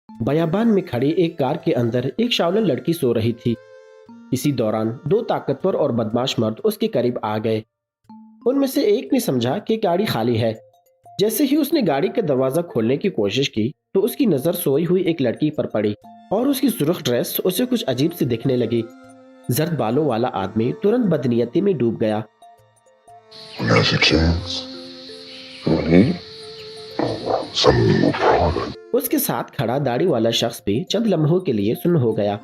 बयाबान में खड़ी एक कार के अंदर एक शाओलिन लड़की सो रही थी। इसी दौरान दो ताकतवर और बदमाश मर्द उसके करीब आ गए। उनमें से एक ने समझा कि गाड़ी खाली है। जैसे ही उसने गाड़ी का दरवाजा खोलने की कोशिश की तो उसकी नजर सोई हुई एक लड़की पर पड़ी और उसकी सुर्ख ड्रेस उसे कुछ अजीब सी दिखने लगी। जर्द बालों वाला आदमी तुरंत बदनीयती में डूब गया। Now's your chance. Money? Something more private. उसके साथ खड़ा दाढ़ी वाला शख्स भी चंद लम्हों के लिए सुन्न हो गया।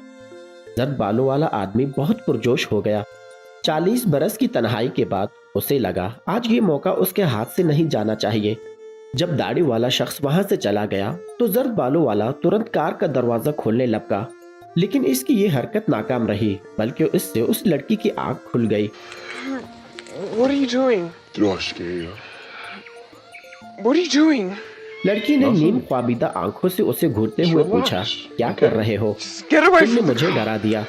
जर्द बालों वाला आदमी बहुत पुरजोश हो गया। 40 बरस की तन्हाई के बाद उसे लगा आज ये मौका उसके हाथ से नहीं जाना चाहिए। जब दाढ़ी वाला शख्स वहां से चला गया तो जर्द बालों वाला तुरंत कार का दरवाजा खोलने लगा, लेकिन इसकी ये हरकत नाकाम रही, बल्कि इससे उस लड़की की आंख खुल गई। What are you doing? Did I scare you? What are you doing? लड़की ने नीम ख्वाबिदा आंखों से उसे घूरते हुए पूछा, क्या कर रहे हो? Just get away तुमने from मुझे डरा दिया।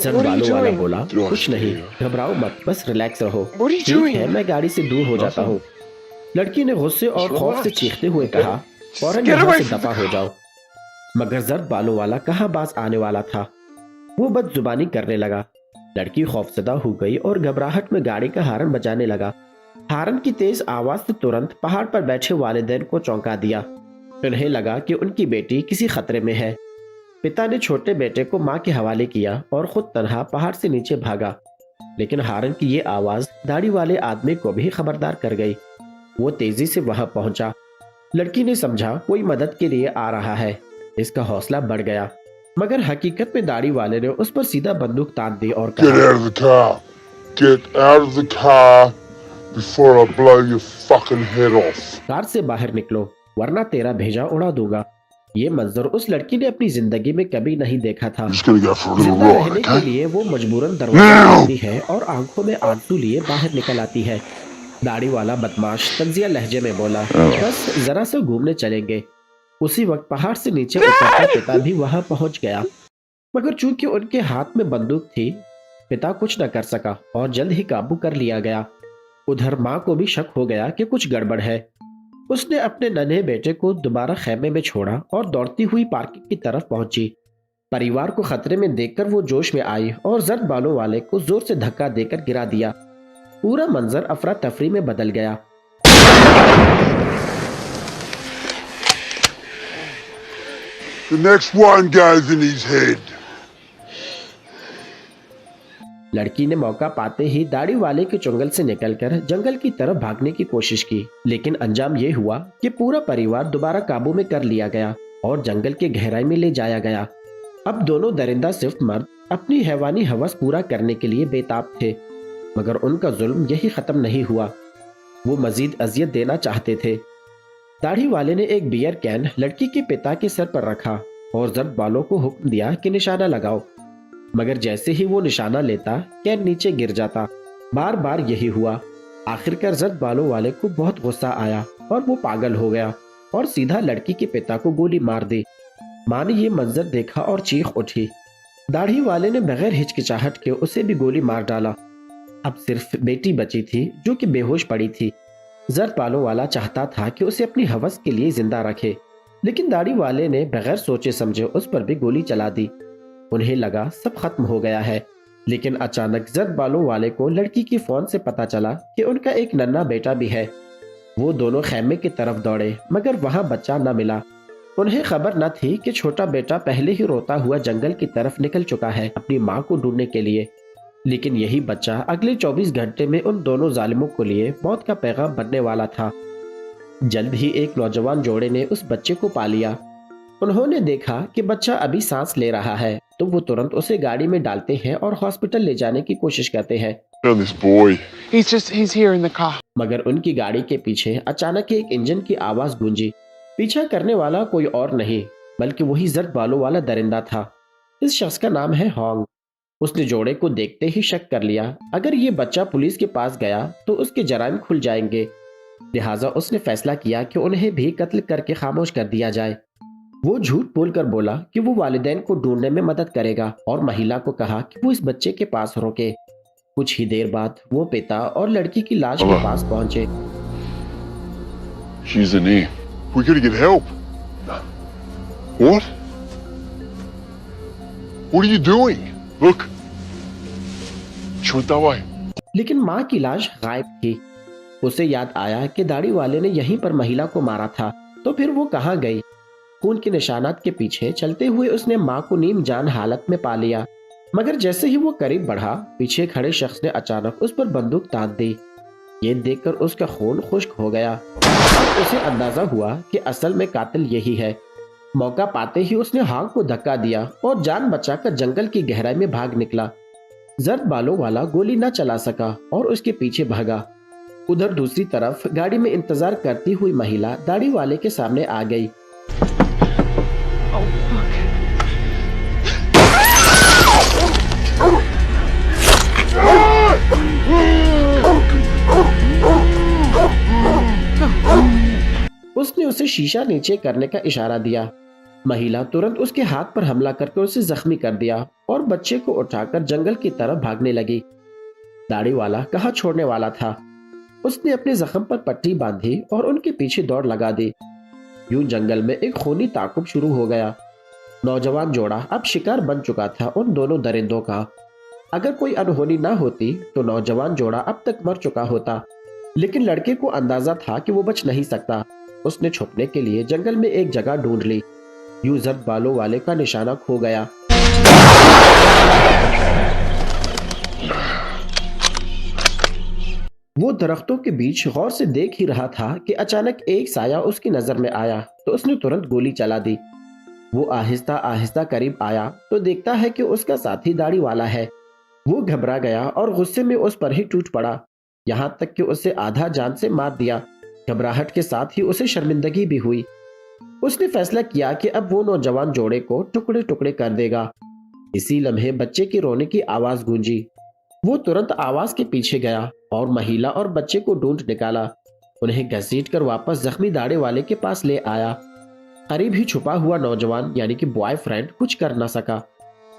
जर्द What are you बालों वाला doing? बोला, कुछ नहीं, घबराओ मत, बस रिलैक्स रहो। What are you ठीक doing? है, मैं गाड़ी से दूर हो जाता हूँ। लड़की ने गुस्से और खौफ से चीखते हुए कहा, फौरन Get यहाँ away से from दफा हो जाओ। मगर जर्द बालों वाला कहाँ बाज आने वाला था। वो बदजुबानी करने लगा। लड़की खौफजदा हो गई और घबराहट में गाड़ी का हारन बजाने लगा। हारन की तेज आवाज से तुरंत पहाड़ पर बैठे वालिदैन को चौंका दिया। उन्हें लगा कि उनकी बेटी किसी खतरे में है। पिता ने छोटे बेटे को मां के हवाले किया और खुद तन्हा पहाड़ से नीचे भागा, लेकिन हारन की ये आवाज दाढ़ी वाले आदमी को भी खबरदार कर गई। वो तेजी से वहां पहुंचा। लड़की ने समझा कोई मदद के लिए आ रहा है। इसका हौसला बढ़ गया, मगर हकीकत में दाढ़ी वाले ने उस पर सीधा बंदूक तान दी और Get कहा, out of the car. Get out of the car before I blow your fucking head off. Car से बाहर निकलो वरना तेरा भेजा उड़ा दूंगा। ये मंजर उस लड़की ने अपनी जिंदगी में कभी नहीं देखा था। I'm just gonna go for a little जिंदा ride, रहने के okay? लिए वो मजबूरन दरवाजा खोलती है और आंखों में आंसू लिए बाहर निकल आती है। दाढ़ी वाला बदमाश तंजिया लहजे में बोला, बस जरा से घूमने चलेंगे। उसी वक्त पहाड़ से नीचे उतरता पिता भी वहां पहुंच गया, मगर चूंकि उनके हाथ में बंदूक थी, पिता कुछ न कर सका और जल्द ही काबू कर लिया गया। उधर माँ को भी शक हो गया कि कुछ गड़बड़ है। उसने अपने नन्हे बेटे को दोबारा खेमे में छोड़ा और दौड़ती हुई पार्किंग की तरफ पहुंची। परिवार को खतरे में देखकर वो जोश में आई और जर्द बालों वाले को जोर से धक्का देकर गिरा दिया। पूरा मंजर अफरा तफरी में बदल गया। The next one goes in his head. लड़की ने मौका पाते ही दाढ़ी वाले के चुंगल से निकलकर जंगल की तरफ भागने की कोशिश की, लेकिन अंजाम ये हुआ कि पूरा परिवार दोबारा काबू में कर लिया गया और जंगल के गहराई में ले जाया गया। अब दोनों दरिंदा सिर्फ मर्द अपनी हैवानी हवस पूरा करने के लिए बेताब थे, मगर उनका जुल्म यही खत्म नहीं हुआ। वो मजीद अजियत देना चाहते थे। दाढ़ी वाले ने एक बियर कैन लड़की के पिता के सर पर रखा और जर्द बालों को हुक्म दिया कि निशाना लगाओ, मगर जैसे ही वो निशाना लेता कैन नीचे गिर जाता। बार बार यही हुआ। आखिरकार जर्द बालों वाले को बहुत गुस्सा आया और वो पागल हो गया और सीधा लड़की के पिता को गोली मार दी। माँ ने ये मंजर देखा और चीख उठी। दाढ़ी वाले ने बगैर हिचकिचाहट के उसे भी गोली मार डाला। अब सिर्फ बेटी बची थी जो कि बेहोश पड़ी थी। जर्द बालों वाला चाहता था कि उसे अपनी हवस के लिए जिंदा रखे, लेकिन दाढ़ी वाले ने बगैर सोचे समझे उस पर भी गोली चला दी। उन्हें लगा सब खत्म हो गया है, लेकिन अचानक जर्द बालों वाले को लड़की की फोन से पता चला कि उनका एक नन्हा बेटा भी है। वो दोनों खेमे की तरफ दौड़े, मगर वहां बच्चा न मिला। उन्हें खबर न थी कि छोटा बेटा पहले ही रोता हुआ जंगल की तरफ निकल चुका है अपनी माँ को ढूंढने के लिए। लेकिन यही बच्चा अगले 24 घंटे में उन दोनों जालिमों के लिए मौत का पैगाम बनने वाला था। जल्द ही एक नौजवान जोड़े ने उस बच्चे को पा लिया। उन्होंने देखा कि बच्चा अभी सांस ले रहा है, तो वो तुरंत उसे गाड़ी में डालते हैं और हॉस्पिटल ले जाने की कोशिश करते हैं। Found this boy. He's here in the car. मगर उनकी गाड़ी के पीछे अचानक एक इंजन की आवाज गूंजी। पीछा करने वाला कोई और नहीं बल्कि वही जर्द बालों वाला दरिंदा था। इस शख्स का नाम है होंग। उसने जोड़े को देखते ही शक कर लिया, अगर ये बच्चा पुलिस के पास गया तो उसके जराइम खुल जाएंगे। लिहाजा उसने फैसला किया कि उन्हें भी कत्ल करके खामोश कर दिया जाए। वो झूठ बोलकर बोला कि वो वालिदैन को ढूंढने में मदद करेगा और महिला को कहा कि वो इस बच्चे के पास रोके। कुछ ही देर बाद वो पिता और लड़की की लाश के पास पहुंचे। She's in here. We gotta get help. What? What are you doing? Look. छूता हुआ है। लेकिन माँ की लाश गायब थी। उसे याद आया कि दाढ़ी वाले ने यहीं पर महिला को मारा था, तो फिर वो कहाँ गई? खून के निशानात के पीछे चलते हुए उसने माँ को नीम जान हालत में पा लिया। मगर जैसे ही वो करीब बढ़ा, पीछे खड़े शख्स ने अचानक उस पर बंदूक तान दी। ये देखकर उसका खून खुश्क हो गया। अब उसे अंदाजा हुआ कि असल में कातिल यही है। मौका पाते ही उसने हाथ को धक्का दिया और जान बचाकर जंगल की गहराई में भाग निकला। जर्द बालों वाला गोली न चला सका और उसके पीछे भागा। उधर दूसरी तरफ गाड़ी में इंतजार करती हुई महिला दाढ़ी वाले के सामने आ गई। उसने उसे शीशा नीचे करने का इशारा दिया। महिला तुरंत उसके हाथ पर हमला करके उसे जख्मी कर दिया और बच्चे को उठाकर जंगल की तरफ भागने लगी। दाढ़ी वाला कहाँ छोड़ने वाला था। उसने अपने जख्म पर पट्टी बांधी और उनके पीछे दौड़ लगा दी। यूं जंगल में एक खूनी ताकुब शुरू हो गया। नौजवान जोड़ा अब शिकार बन चुका था उन दोनों दरिंदों का। अगर कोई अनहोनी ना होती तो नौजवान जोड़ा अब तक मर चुका होता, लेकिन लड़के को अंदाजा था कि वो बच नहीं सकता। उसने छुपने के लिए जंगल में एक जगह ढूंढ ली। यूं जर्द बालों वाले का निशाना खो गया। वो दरख्तों के बीच गौर से देख ही रहा था कि अचानक एक साया उसकी नजर में आया, तो उसने तुरंत गोली चला दी। वो आहिस्ता आहिस्ता करीब आया तो देखता है कि उसका साथी दाढ़ी वाला है। वो घबरा गया और गुस्से में उस पर ही टूट पड़ा, यहाँ तक कि उसे आधा जान से मार दिया। घबराहट के साथ ही उसे शर्मिंदगी भी हुई। उसने फैसला किया कि अब वो नौजवान जोड़े को टुकड़े टुकड़े कर देगा। इसी लम्हे बच्चे की रोने की आवाज गूंजी। वो तुरंत आवाज के पीछे गया और महिला और बच्चे को ढूंढ निकाला। उन्हें घसीटकर वापस जख्मी दाढ़ी वाले के पास ले आया। करीब ही छुपा हुआ नौजवान यानी कि बॉयफ्रेंड कुछ कर न सका।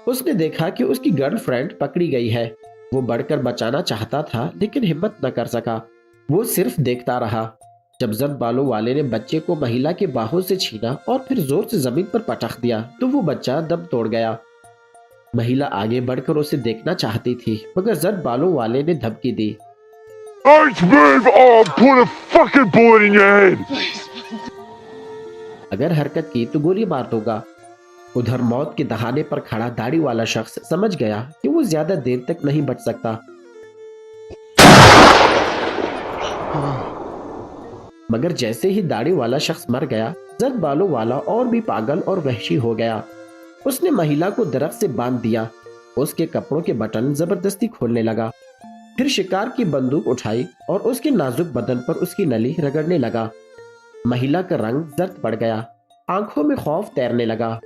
उसने देखा कि उसकी गर्लफ्रेंड पकड़ी गई है। वो बढ़कर बचाना चाहता था लेकिन हिम्मत न कर सका। वो सिर्फ देखता रहा। जब जर्द बालों वाले ने बच्चे को महिला के बाहों से छीना और फिर जोर से जमीन पर पटक दिया तो वो बच्चा दम तोड़ गया। महिला आगे बढ़कर उसे देखना चाहती थी, मगर जर्द बालों वाले ने धमकी दी। Don't move or I'll put a fucking bullet in your head. अगर हरकत की तो गोली मार दूंगा। उधर मौत के दहाने पर खड़ा दाढ़ी वाला शख्स समझ गया कि वो ज्यादा देर तक नहीं बच सकता। मगर जैसे ही दाढ़ी वाला शख्स मर गया, जर्द बालों वाला और भी पागल और वहशी हो गया। उसने महिला को दरख्त से बांध दिया। उसके कपड़ों के बटन जबरदस्ती खोलने लगा। फिर शिकार की बंदूक उठाई और उसके नाजुक बदन पर उसकी नली रगड़ने लगा। महिला का रंग जर्द पड़ गया, आंखों में खौफ तैरने लगा।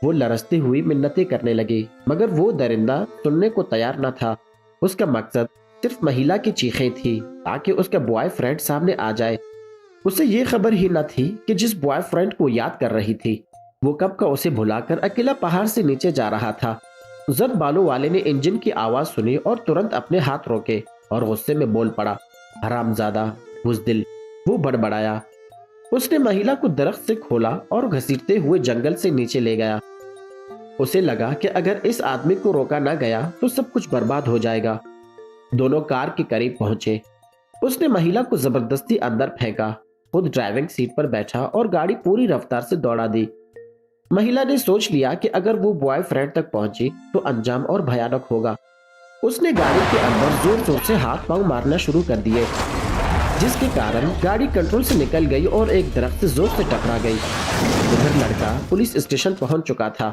वो लरसती हुई मिन्नतें करने लगी, मगर वो दरिंदा सुनने को तैयार न था। उसका मकसद सिर्फ महिला की चीखें थी ताकि उसका बॉयफ्रेंड सामने आ जाए। उसे ये खबर ही न थी कि जिस बॉयफ्रेंड को याद कर रही थी वो कब का उसे भुलाकर अकेला पहाड़ से नीचे जा रहा था। जर्द बालों वाले ने इंजन की आवाज सुनी और तुरंत अपने हाथ रोके और गुस्से में बोल पड़ा, हरामजादा, बुज़दिल। वो बड़बड़ाया। उसने महिला को दरख्त से खोला और घसीटते हुए जंगल से नीचे ले गया। उसे लगा कि अगर इस आदमी को रोका ना गया तो सब कुछ बर्बाद हो जाएगा। दोनों कार के करीब पहुंचे। उसने महिला को जबरदस्ती अंदर फेंका, खुद ड्राइविंग सीट पर बैठा और गाड़ी पूरी रफ्तार से दौड़ा दी। महिला ने सोच लिया कि अगर वो बॉयफ्रेंड तक पहुंची तो अंजाम और भयानक होगा। उसने गाड़ी के अंदर जोर जोर से हाथ पांव मारना शुरू कर दिए, जिसके कारण गाड़ी कंट्रोल से निकल गई और एक दरख्त से जोर से टकरा गई। उधर लड़का पुलिस स्टेशन पहुंच चुका था।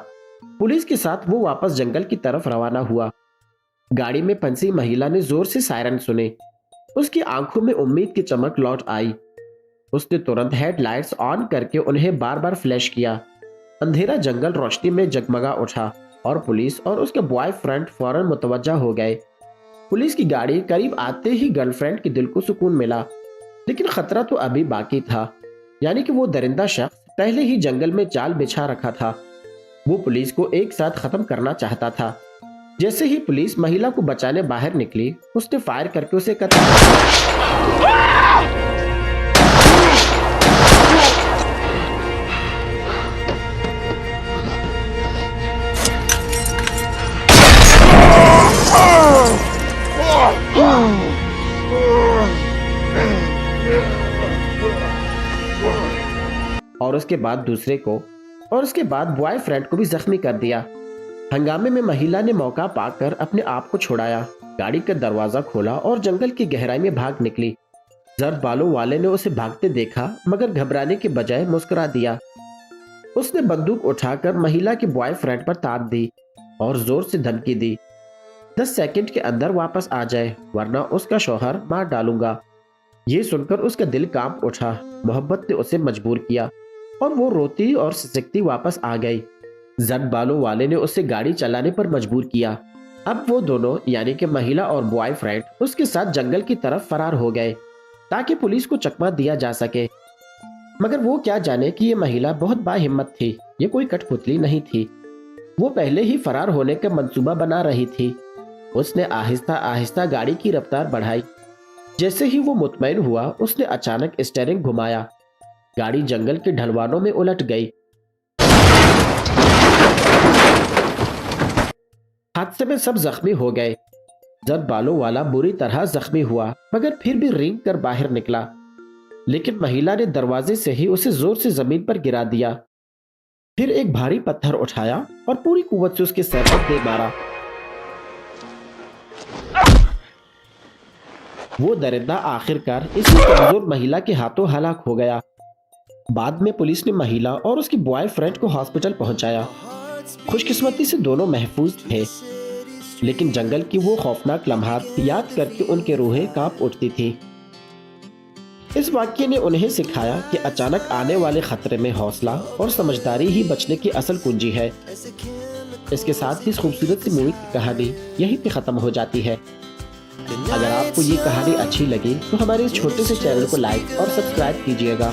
पुलिस के साथ वो वापस जंगल की तरफ रवाना हुआ। गाड़ी में फंसी महिला ने जोर से सायरन सुने। उसकी आंखों में उम्मीद की चमक लौट आई। उसने तुरंत हेडलाइट्स ऑन करके उन्हें बार बार फ्लैश किया। अंधेरा जंगल रोशनी में जगमगा उठा और पुलिस और उसके बॉयफ्रेंड फौरन मुतवज्जा हो गए। पुलिस की गाड़ी करीब आते ही गर्लफ्रेंड के दिल को सुकून मिला, लेकिन खतरा तो अभी बाकी था। यानी कि वो दरिंदा शख्स पहले ही जंगल में जाल बिछा रखा था। वो पुलिस को एक साथ खत्म करना चाहता था। जैसे ही पुलिस महिला को बचाने बाहर निकली, उसने फायर करके उसे कत्ल कर दिया। और उसके बाद दूसरे को और उसके बाद बॉयफ्रेंड को भी जख्मी कर दिया। हंगामे में महिला ने मौका पाकर अपने आप को छुड़ाया, गाड़ी का दरवाजा खोला और जंगल की गहराई में भाग निकली। जर्द बालों वाले ने उसे भागते देखा मगर घबराने के बजाय मुस्कुरा दिया। उसने बंदूक उठाकर महिला के बॉयफ्रेंड पर ताक दी और जोर से धमकी दी, 10 सेकंड के अंदर वापस आ जाए वरना उसका शौहर मार डालूंगा। ये सुनकर उसका दिल कांप उठा। मोहब्बत ने उसे मजबूर किया और वो रोती और सिसकती वापस आ गई। जर्द बालों वाले ने उसे गाड़ी चलाने पर मजबूर किया। अब वो दोनों यानी कि महिला और बॉयफ्रेंड उसके साथ जंगल की तरफ फरार हो गए ताकि पुलिस को चकमा दिया जा सके। मगर वो क्या जाने कि ये महिला बहुत बाहिम्मत थी, ये कोई कठपुतली नहीं थी। वो पहले ही फरार होने का मंसूबा बना रही थी। उसने आहिस्ता आहिस्ता गाड़ी की रफ्तार बढ़ाई। जैसे ही वो मुतमईन हुआ उसने अचानक स्टीयरिंग घुमाया। गाड़ी जंगल के ढलवानों में उलट गई। हादसे में सब जख्मी हो गए। जर्द बालों वाला बुरी तरह जख्मी हुआ मगर फिर भी रेंग कर बाहर निकला, लेकिन महिला ने दरवाजे से ही उसे जोर से जमीन पर गिरा दिया। फिर एक भारी पत्थर उठाया और पूरी कुव्वत से उसके सर पर दे मारा। वो दरिंदा आखिरकार इसी कमजोर महिला के हाथों हलाक हो गया। बाद में पुलिस ने महिला और उसके बॉयफ्रेंड को हॉस्पिटल पहुंचाया। खुशकिस्मती से दोनों महफूज थे, लेकिन जंगल की वो खौफनाक लम्हात याद करके उनके रूहें कांप उठती थी। इस वाक्य ने उन्हें सिखाया कि अचानक आने वाले खतरे में हौसला और समझदारी ही बचने की असल कुंजी है। इसके साथ ही इस खूबसूरत सी मूवी की कहानी यहीं पे खत्म हो जाती है। अगर आपको ये कहानी अच्छी लगी तो हमारे इस छोटे से चैनल को लाइक और सब्सक्राइब कीजिएगा।